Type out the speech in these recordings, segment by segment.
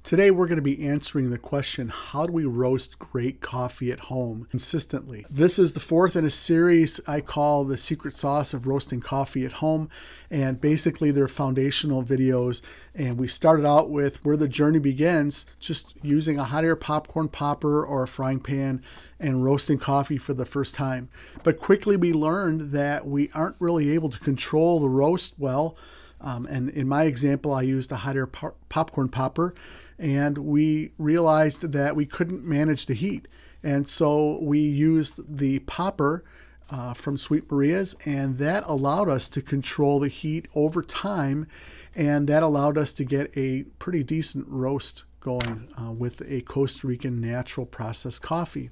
Today we're going to be answering the question, how do we roast great coffee at home consistently? This is the fourth in a series I call the secret sauce of roasting coffee at home. And basically they're foundational videos. And we started out with where the journey begins, just using a hot air popcorn popper or a frying pan and roasting coffee for the first time. But quickly we learned that we aren't really able to control the roast well. And in my example, I used a hot air popcorn popper. And we realized that we couldn't manage the heat. And so we used the popper from Sweet Maria's, and that allowed us to control the heat over time. And that allowed us to get a pretty decent roast going with a Costa Rican natural processed coffee.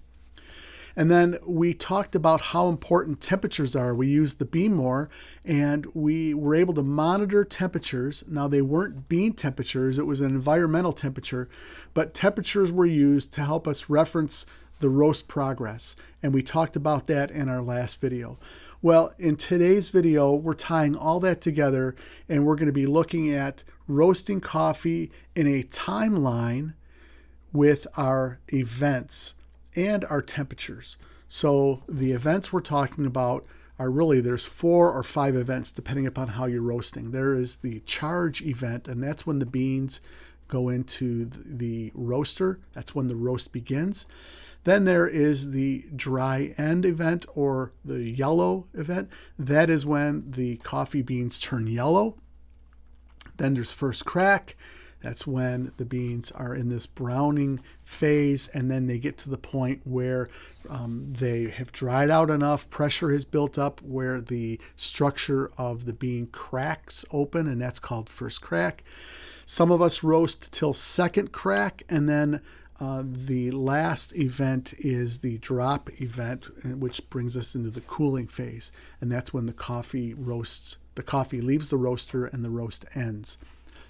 And then we talked about how important temperatures are. We used the Behmor, and we were able to monitor temperatures. Now, they weren't bean temperatures, it was an environmental temperature, but temperatures were used to help us reference the roast progress. And we talked about that in our last video. Well, in today's video, we're tying all that together, and we're going to be looking at roasting coffee in a timeline with our events and our temperatures. So the events we're talking about are really, there's 4 or 5 events depending upon how you're roasting. There is the charge event, and that's when the beans go into the roaster. That's when the roast begins. Then there is the dry end event, or the yellow event. That is when the coffee beans turn yellow. Then there's first crack. That's when the beans are in this browning phase, and then they get to the point where they have dried out enough, pressure has built up where the structure of the bean cracks open, and that's called first crack. Some of us roast till second crack, and then the last event is the drop event, which brings us into the cooling phase, and that's when the coffee roasts. The coffee leaves the roaster and the roast ends.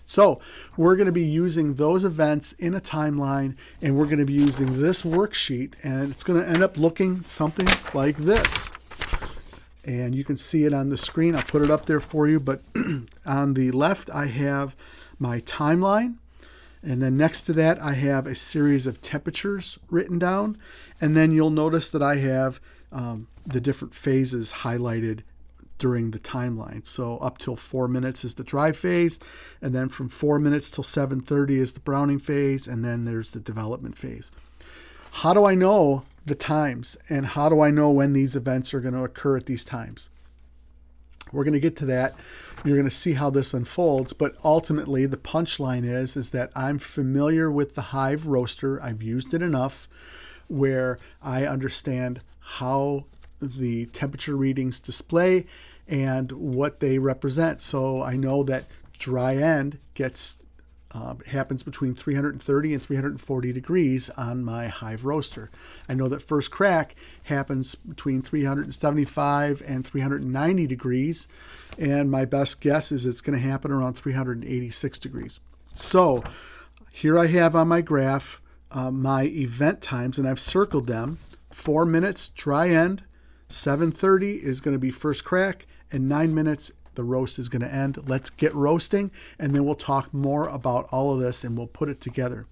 So we're going to be using those events in a timeline, and we're going to be using this worksheet, and it's going to end up looking something like this. And you can see it on the screen. I'll put it up there for you, but on the left I have my timeline, and then next to that I have a series of temperatures written down, and then you'll notice that I have the different phases highlighted during the timeline. So up till 4 minutes is the dry phase, and then from 4 minutes till 7:30 is the browning phase, and then there's the development phase. How do I know the times, and how do I know when these events are going to occur at these times? We're going to get to that. You're going to see how this unfolds, but ultimately the punchline is that I'm familiar with the Hive roaster. I've used it enough where I understand how the temperature readings display and what they represent. So I know that dry end happens between 330 and 340 degrees on my Hive roaster. I know that first crack happens between 375 and 390 degrees, and my best guess is it's going to happen around 386 degrees. So here I have on my graph my event times, and I've circled them. 4 minutes dry end, 7:30 is going to be first crack, and 9 minutes the roast is going to end. Let's get roasting, and then we'll talk more about all of this, and we'll put it together.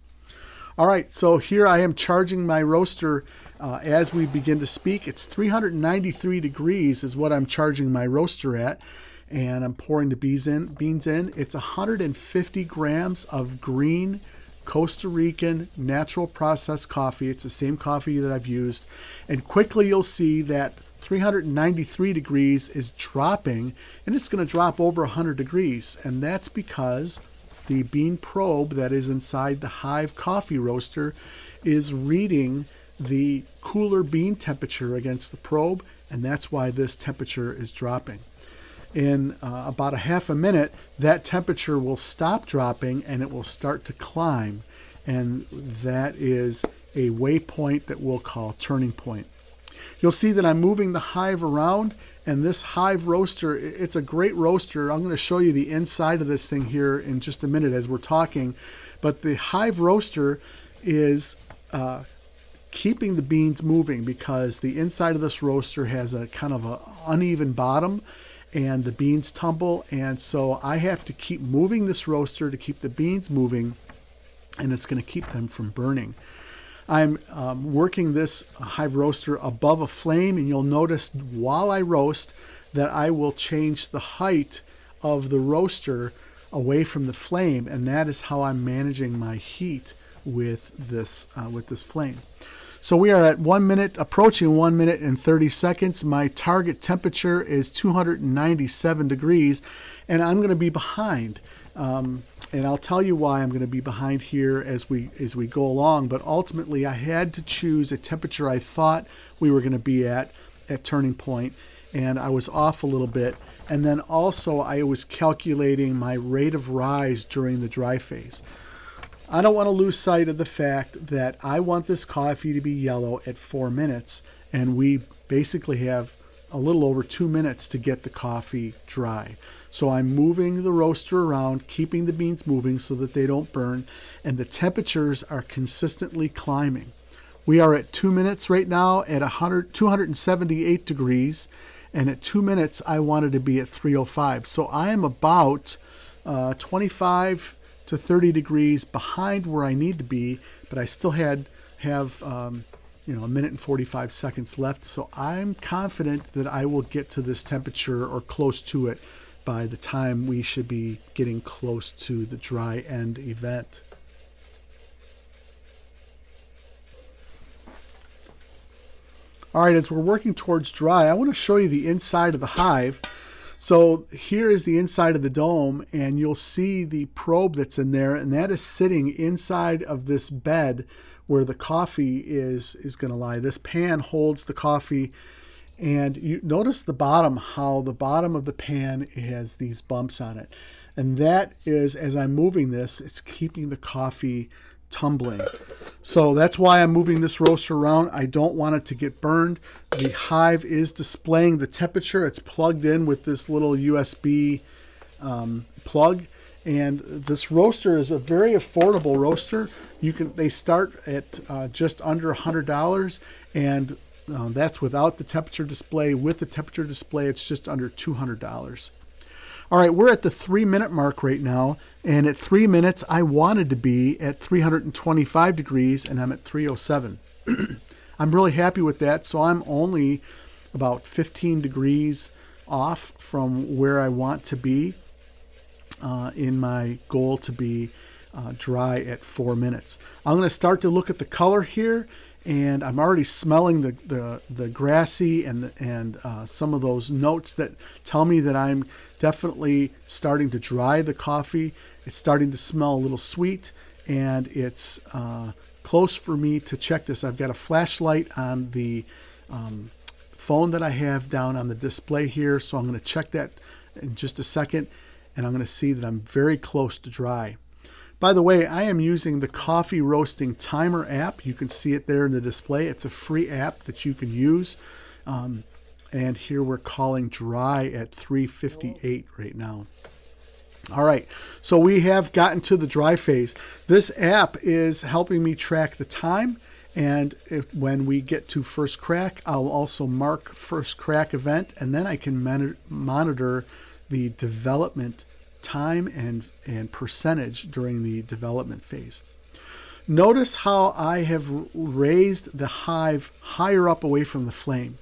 All right, so here I am charging my roaster as we begin to speak. It's 393 degrees is what I'm charging my roaster at, and I'm pouring the beans in. It's 150 grams of green Costa Rican natural processed coffee. It's the same coffee that I've used. And quickly you'll see that 393 degrees is dropping, and it's going to drop over 100 degrees. And that's because the bean probe that is inside the Hive coffee roaster is reading the cooler bean temperature against the probe, and that's why this temperature is dropping. In about a half a minute, that temperature will stop dropping and it will start to climb. And that is a waypoint that we'll call turning point. You'll see that I'm moving the Hive around, and this Hive roaster, it's a great roaster. I'm going to show you the inside of this thing here in just a minute as we're talking. But the Hive roaster is keeping the beans moving because the inside of this roaster has a kind of an uneven bottom, and the beans tumble, and so I have to keep moving this roaster to keep the beans moving. and it's going to keep them from burning. I'm working this hive roaster above a flame, and you'll notice while I roast that I will change the height of the roaster away from the flame, and that is how I'm managing my heat with this flame. So we are at 1 minute, approaching 1 minute and 30 seconds. My target temperature is 297 degrees, and I'm going to be behind. And I'll tell you why I'm going to be behind here as we go along. But ultimately, I had to choose a temperature I thought we were going to be at turning point, and I was off a little bit. And then also, I was calculating my rate of rise during the dry phase. I don't want to lose sight of the fact that I want this coffee to be yellow at 4 minutes, and we basically have a little over 2 minutes to get the coffee dry. So I'm moving the roaster around, keeping the beans moving so that they don't burn, and the temperatures are consistently climbing. We are at 2 minutes right now at 278 degrees, and at 2 minutes I wanted to be at 305. So I am about 25 to 30 degrees behind where I need to be, but I still have a minute and 45 seconds left. So I'm confident that I will get to this temperature or close to it by the time we should be getting close to the dry end event. All right, as we're working towards dry, I want to show you the inside of the hive. So here is the inside of the dome, and you'll see the probe that's in there, and that is sitting inside of this bed where the coffee is going to lie. This pan holds the coffee, and you notice the bottom, how the bottom of the pan has these bumps on it. And that is, as I'm moving this, it's keeping the coffee tumbling. So that's why I'm moving this roaster around. I don't want it to get burned. The hive is displaying the temperature. It's plugged in with this little USB plug. And this roaster is a very affordable roaster. They start at just under $100, and that's without the temperature display. With the temperature display, it's just under $200. All right, we're at the 3 minute mark right now, and at 3 minutes, I wanted to be at 325 degrees, and I'm at 307. I'm really happy with that, so I'm only about 15 degrees off from where I want to be in my goal to be dry at 4 minutes. I'm going to start to look at the color here, and I'm already smelling the grassy and some of those notes that tell me that I'm definitely starting to dry the coffee. It's starting to smell a little sweet, and it's close for me to check this. I've got a flashlight on the phone that I have down on the display here, so I'm going to check that in just a second, and I'm going to see that I'm very close to dry. By the way, I am using the Coffee Roasting Timer app. You can see it there in the display. It's a free app that you can use. And here we're calling dry at 3:58 right now. All right, so we have gotten to the dry phase. This app is helping me track the time, and when we get to first crack, I'll also mark first crack event, and then I can monitor the development time and percentage during the development phase. Notice how I have raised the hive higher up away from the flame.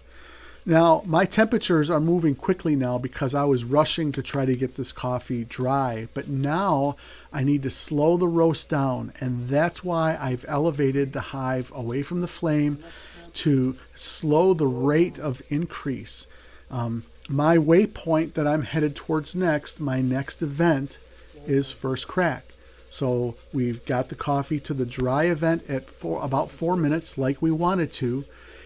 Now, my temperatures are moving quickly now because I was rushing to try to get this coffee dry, but now I need to slow the roast down, and that's why I've elevated the hive away from the flame to slow the rate of increase. My waypoint that I'm headed towards next, my next event, is first crack. So we've got the coffee to the dry event at about 4 minutes like we wanted to.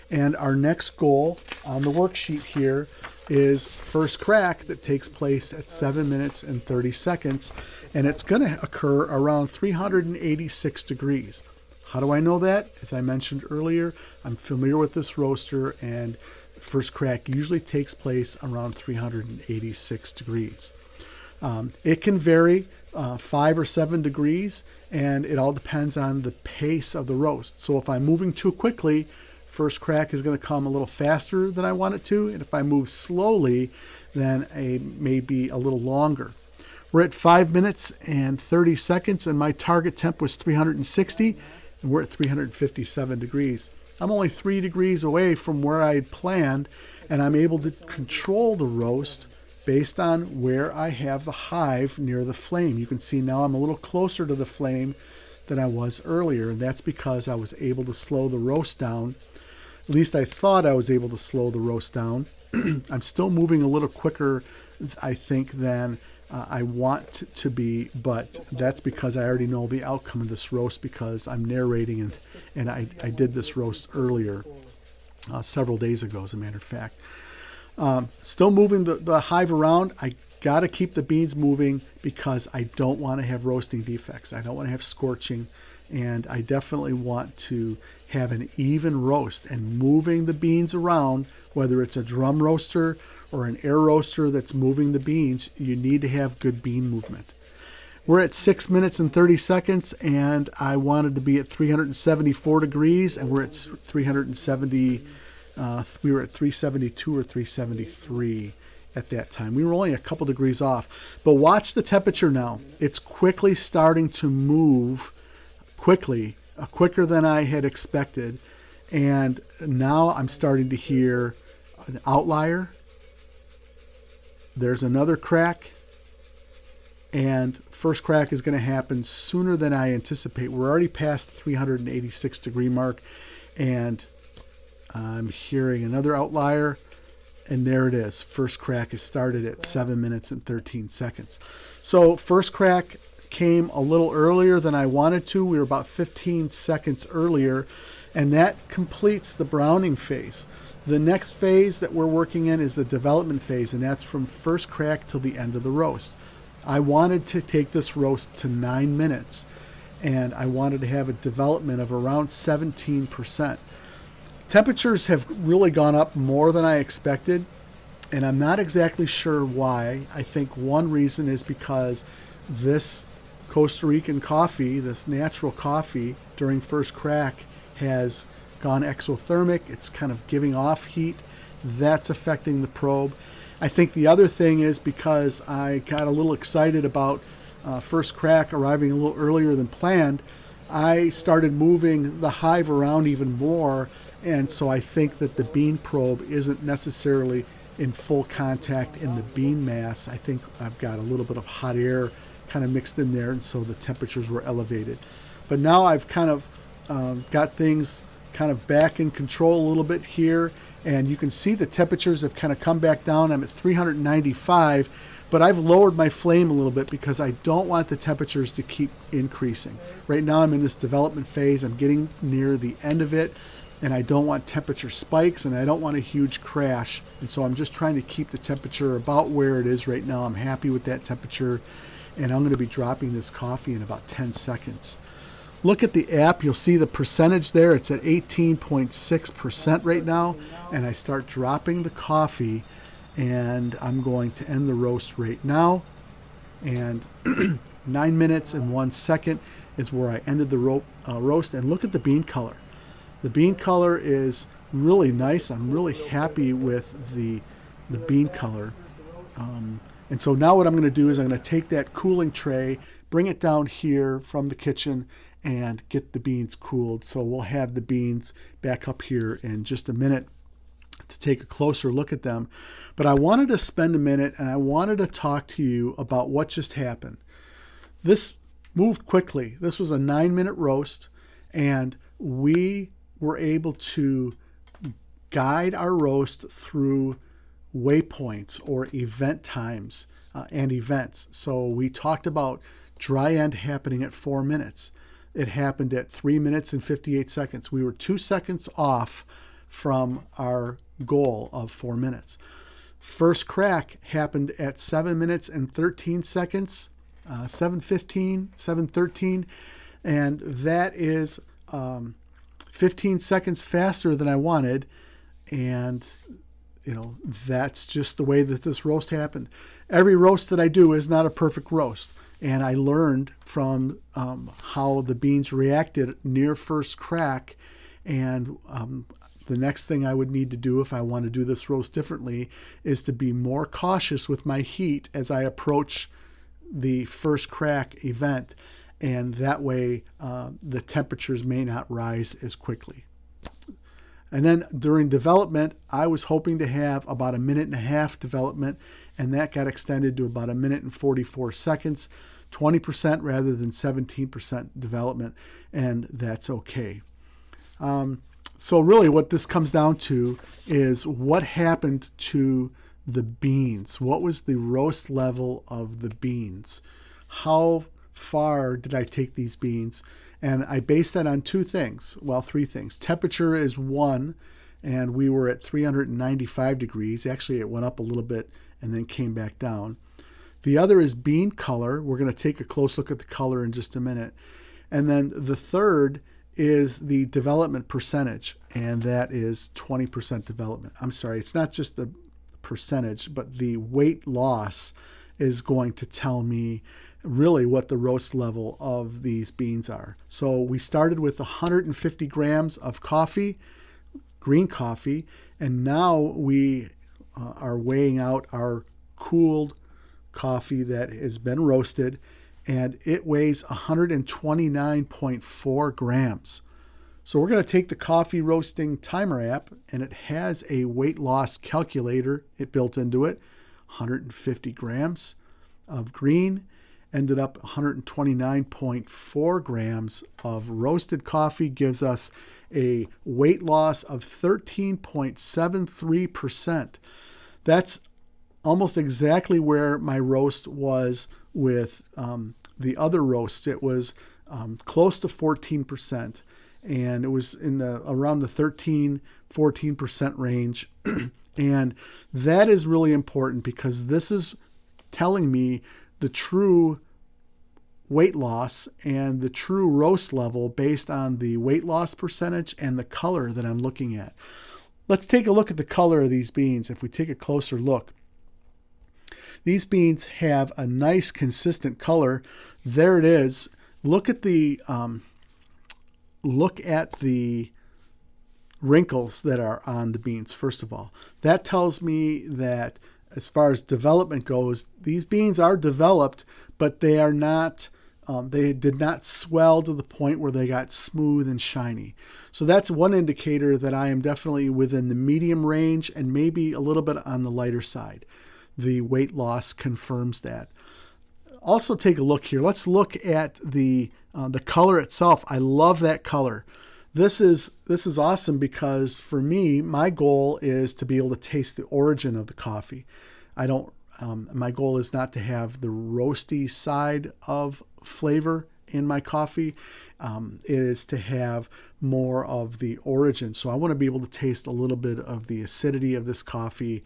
And our next goal on the worksheet here is first crack that takes place at 7 minutes and 30 seconds. And it's going to occur around 386 degrees. How do I know that? As I mentioned earlier, I'm familiar with this roaster, and first crack usually takes place around 386 degrees. It can vary 5 or 7 degrees, and it all depends on the pace of the roast. So if I'm moving too quickly, first crack is going to come a little faster than I want it to, and if I move slowly, then it may be a little longer. We're at 5 minutes and 30 seconds, and my target temp was 360, and we're at 357 degrees. I'm only 3 degrees away from where I had planned, and I'm able to control the roast based on where I have the hive near the flame. You can see now I'm a little closer to the flame than I was earlier, and that's because I was able to slow the roast down. At least I thought I was able to slow the roast down. I'm still moving a little quicker, I think, than I want to be, but that's because I already know the outcome of this roast because I'm narrating, and I did this roast earlier, several days ago, as a matter of fact. Still moving the hive around. I got to keep the beans moving because I don't want to have roasting defects. I don't want to have scorching, and I definitely want to have an even roast. And moving the beans around, whether it's a drum roaster or an air roaster that's moving the beans, you need to have good bean movement. We're at 6 minutes and 30 seconds, and I wanted to be at 374 degrees, and we're at 370. We were at 372 or 373 at that time. We were only a couple degrees off. But watch the temperature now. It's quickly starting to move quicker than I had expected. And now I'm starting to hear an outlier. There's another crack. And first crack is going to happen sooner than I anticipate. We're already past the 386 degree mark. And I'm hearing another outlier, and there it is. First crack is started at 7 minutes and 13 seconds. So first crack came a little earlier than I wanted to. We were about 15 seconds earlier, and that completes the browning phase. The next phase that we're working in is the development phase, and that's from first crack till the end of the roast. I wanted to take this roast to 9 minutes, and I wanted to have a development of around 17%. Temperatures have really gone up more than I expected, and I'm not exactly sure why. I think one reason is because this Costa Rican coffee, this natural coffee, during first crack has gone exothermic. It's kind of giving off heat. That's affecting the probe. I think the other thing is because I got a little excited about first crack arriving a little earlier than planned, I started moving the hive around even more. And so I think that the bean probe isn't necessarily in full contact in the bean mass. I think I've got a little bit of hot air kind of mixed in there, and so the temperatures were elevated. But now I've kind of got things kind of back in control a little bit here, and you can see the temperatures have kind of come back down. I'm at 395, but I've lowered my flame a little bit because I don't want the temperatures to keep increasing. Right now I'm in this development phase. I'm getting near the end of it, and I don't want temperature spikes, and I don't want a huge crash. And so I'm just trying to keep the temperature about where it is right now. I'm happy with that temperature, and I'm going to be dropping this coffee in about 10 seconds. Look at the app. You'll see the percentage there. It's at 18.6% right now, and I start dropping the coffee, and I'm going to end the roast right now. And 9 minutes and 1 second is where I ended the roast. And look at the bean color. The bean color is really nice. I'm really happy with the bean color. And so now what I'm going to do is I'm going to take that cooling tray, bring it down here from the kitchen, and get the beans cooled. So we'll have the beans back up here in just a minute to take a closer look at them. But I wanted to spend a minute, and I wanted to talk to you about what just happened. This moved quickly. This was a 9-minute roast, and we were able to guide our roast through waypoints or event times and events. So we talked about dry end happening at 4 minutes. It happened at 3 minutes and 58 seconds. We were 2 seconds off from our goal of 4 minutes. First crack happened at 7 minutes and 13 seconds, 7:15, 7:13, and that is 15 seconds faster than I wanted. And that's just the way that this roast happened. Every roast that I do is not a perfect roast. And I learned from how the beans reacted near first crack. And the next thing I would need to do if I want to do this roast differently is to be more cautious with my heat as I approach the first crack event, and that way the temperatures may not rise as quickly. And then during development, I was hoping to have about 1.5 minutes development, and that got extended to about 1 minute and 44 seconds, 20% rather than 17% development, and that's okay. So really what this comes down to is what happened to the beans. What was the roast level of the beans? How far did I take these beans? And I based that on two things. Well, three things. Temperature is one, and we were at 395 degrees. Actually, it went up a little bit and then came back down. The other is bean color. We're going to take a close look at the color in just a minute. And then the third is the development percentage, and that is 20% development. I'm sorry, it's not just the percentage, but the weight loss is going to tell me really what the roast level of these beans are. So we started with 150 grams of coffee, green coffee, and now we are weighing out our cooled coffee that has been roasted, and it weighs 129.4 grams. So we're going to take the coffee roasting timer app, and it has a weight loss calculator built into it. 150 grams of green ended up 129.4 grams of roasted coffee, gives us a weight loss of 13.73%. That's almost exactly where my roast was with the other roasts. It was close to 14%, and it was in around the 13-14% range. And that is really important because this is telling me the true weight loss and the true roast level based on the weight loss percentage and the color that I'm looking at. Let's take a look at the color of these beans. If we take a closer look, these beans have a nice consistent color. There it is. Look at the wrinkles that are on the beans. First of all, that tells me that as far as development goes, these beans are developed, but they are not. They did not swell to the point where they got smooth and shiny. So that's one indicator that I am definitely within the medium range and maybe a little bit on the lighter side. The weight loss confirms that. Also take a look here. Let's look at the color itself. I love that color. This is awesome because for me, my goal is to be able to taste the origin of the coffee. My goal is not to have the roasty side of flavor in my coffee. It is to have more of the origin. So I want to be able to taste a little bit of the acidity of this coffee,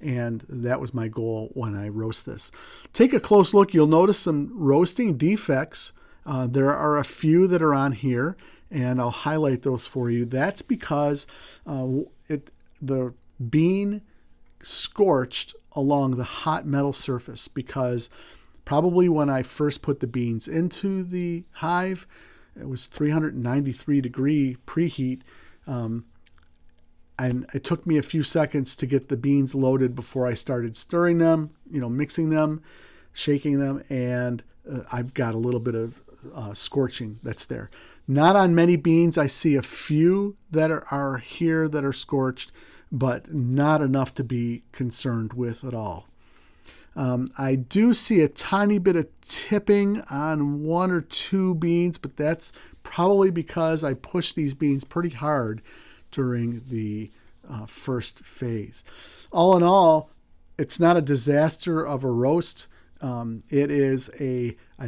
and that was my goal when I roast this. Take a close look. You'll notice some roasting defects. There are a few that are on here, and I'll highlight those for you. That's because the bean scorched along the hot metal surface, because probably when I first put the beans into the hive, it was 393 degree preheat, and it took me a few seconds to get the beans loaded before I started stirring them, mixing them, shaking them, and I've got a little bit of scorching that's there. Not on many beans. I see a few that are here that are scorched, but not enough to be concerned with at all. I do see a tiny bit of tipping on one or two beans, but that's probably because I pushed these beans pretty hard during the first phase. All in all, it's not a disaster of a roast. I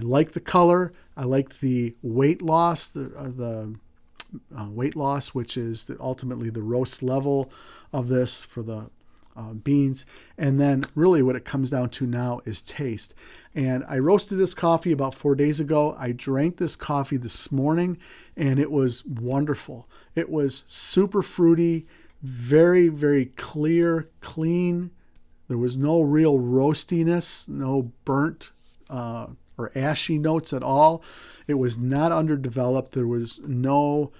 like the color. I like the weight loss, the weight loss, which is ultimately the roast level of this for the beans. And then really what it comes down to now is taste. And I roasted this coffee about 4 days ago. I drank this coffee this morning, and it was wonderful. It was super fruity, very, very clear, clean. There was no real roastiness, no burnt or ashy notes at all. It was not underdeveloped. There was no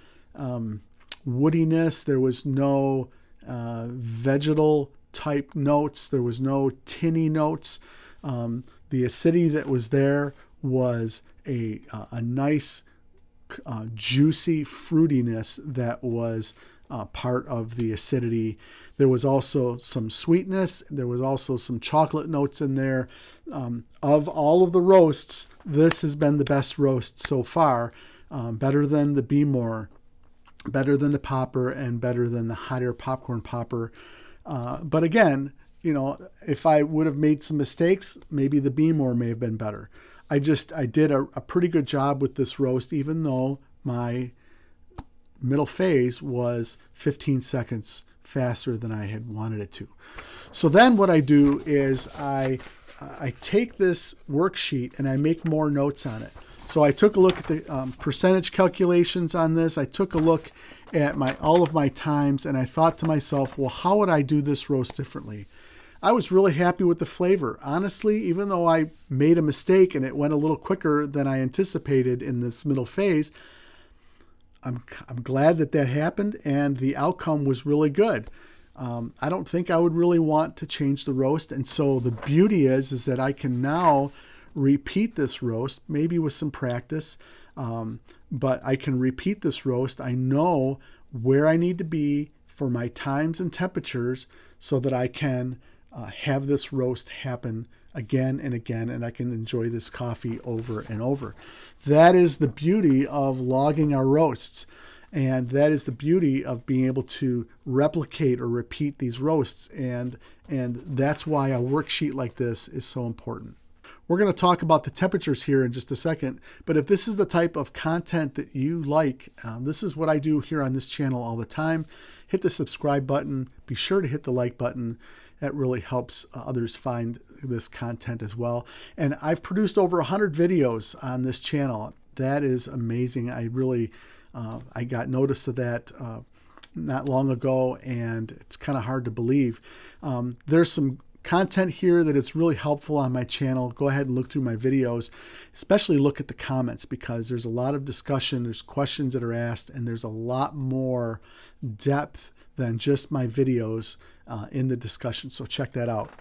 woodiness. There was no vegetal type notes. There was no tinny notes. The acidity that was there was a nice, juicy fruitiness that was part of the acidity. There was also some sweetness. There was also some chocolate notes in there. Of all of the roasts, this has been the best roast so far. Better than the Behmor, better than the popper, and better than the hot air popcorn popper. But again, if I would have made some mistakes, maybe the Behmor may have been better. I did a pretty good job with this roast, even though my middle phase was 15 seconds faster than I had wanted it to. So then what I do is I take this worksheet and I make more notes on it. So I took a look at the percentage calculations on this. I took a look at all of my times, and I thought to myself, well, how would I do this roast differently? I was really happy with the flavor. Honestly, even though I made a mistake and it went a little quicker than I anticipated in this middle phase, I'm glad that happened, and the outcome was really good. I don't think I would really want to change the roast, and so the beauty is that I can now repeat this roast, maybe with some practice, but I can repeat this roast. I know where I need to be for my times and temperatures so that I can have this roast happen again and again, and I can enjoy this coffee over and over. That is the beauty of logging our roasts, and that is the beauty of being able to replicate or repeat these roasts, and that's why a worksheet like this is so important. We're going to talk about the temperatures here in just a second, but if this is the type of content that you like, this is what I do here on this channel all the time. Hit the subscribe button. Be sure to hit the like button. That really helps others find this content as well. And I've produced over 100 videos on this channel. That is amazing. I got notice of that not long ago, and it's kind of hard to believe. There's some content here that is really helpful on my channel. Go ahead and look through my videos, especially look at the comments, because there's a lot of discussion, there's questions that are asked, and there's a lot more depth than just my videos in the discussion. So check that out.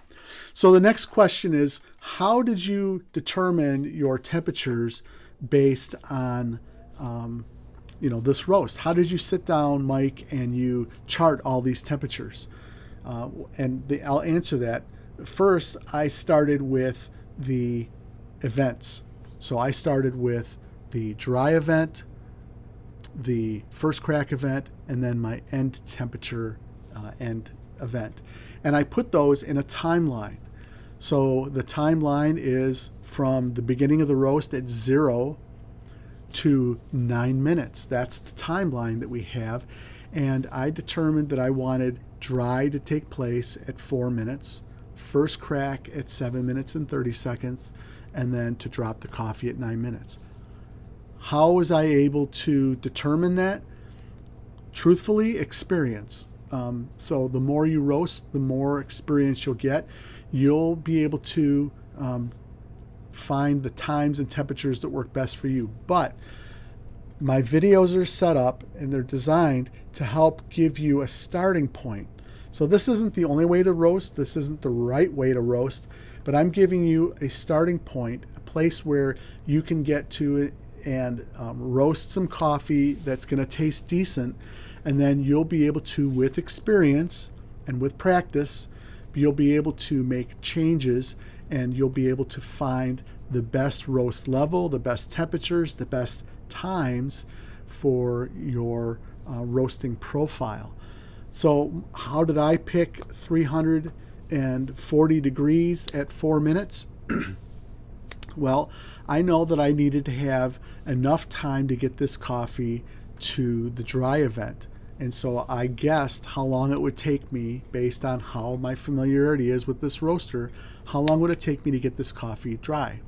So the next question is, how did you determine your temperatures based on this roast? How did you sit down, Mike, and you chart all these temperatures? I'll answer that. First, I started with the events. So I started with the dry event, the first crack event, and then my end temperature end event. And I put those in a timeline. So the timeline is from the beginning of the roast at 0 to 9 minutes. That's the timeline that we have. And I determined that I wanted dry to take place at 4 minutes, first crack at 7 minutes and 30 seconds, and then to drop the coffee at 9 minutes. How was I able to determine that? Truthfully, experience. So the more you roast, the more experience you'll get. You'll be able to find the times and temperatures that work best for you. But my videos are set up and they're designed to help give you a starting point. So this isn't the only way to roast. This isn't the right way to roast, but I'm giving you a starting point, a place where you can get to it and roast some coffee that's going to taste decent. And then you'll be able to, with experience and with practice, you'll be able to make changes, and you'll be able to find the best roast level, the best temperatures, the best times for your roasting profile. So how did I pick 340 degrees at 4 minutes? Well, I know that I needed to have enough time to get this coffee to the dry event. And so I guessed how long it would take me, based on how my familiarity is with this roaster, how long would it take me to get this coffee dry?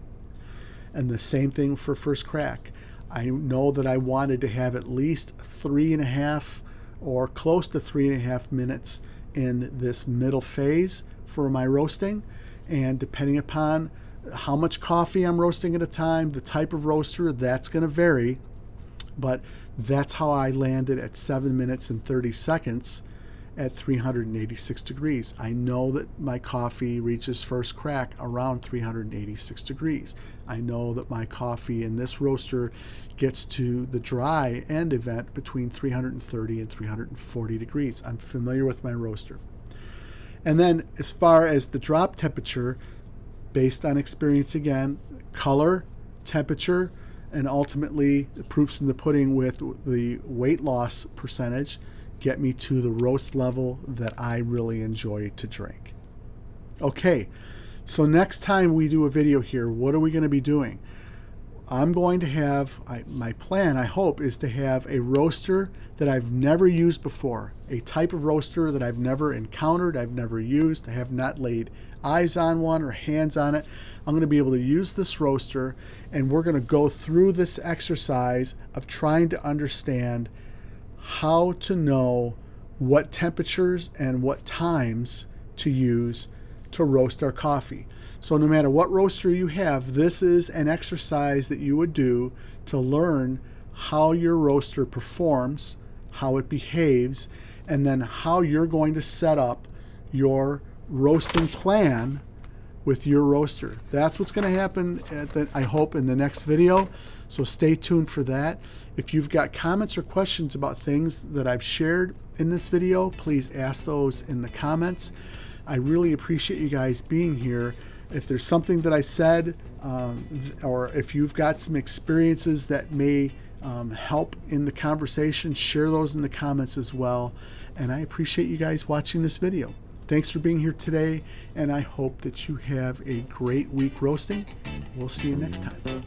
And the same thing for first crack. I know that I wanted to have at least 3.5 or close to 3.5 minutes in this middle phase for my roasting. And depending upon how much coffee I'm roasting at a time, the type of roaster, that's going to vary. But that's how I landed at 7 minutes and 30 seconds. at 386 degrees. I know that my coffee reaches first crack around 386 degrees. I know that my coffee in this roaster gets to the dry end event between 330 and 340 degrees. I'm familiar with my roaster. And then as far as the drop temperature, based on experience again, color, temperature, and ultimately the proofs in the pudding with the weight loss percentage get me to the roast level that I really enjoy to drink. Okay, so next time we do a video here, what are we going to be doing? I'm going to have, my plan, I hope, is to have a roaster that I've never used before, a type of roaster that I've never encountered, I've never used, I have not laid eyes on one or hands on it. I'm going to be able to use this roaster, and we're going to go through this exercise of trying to understand how to know what temperatures and what times to use to roast our coffee. So no matter what roaster you have, this is an exercise that you would do to learn how your roaster performs, how it behaves, and then how you're going to set up your roasting plan with your roaster. That's what's going to happen I hope in the next video. So stay tuned for that. If you've got comments or questions about things that I've shared in this video, please ask those in the comments. I really appreciate you guys being here. If there's something that I said, or if you've got some experiences that may help in the conversation, share those in the comments as well. And I appreciate you guys watching this video. Thanks for being here today, and I hope that you have a great week roasting. We'll see you next time.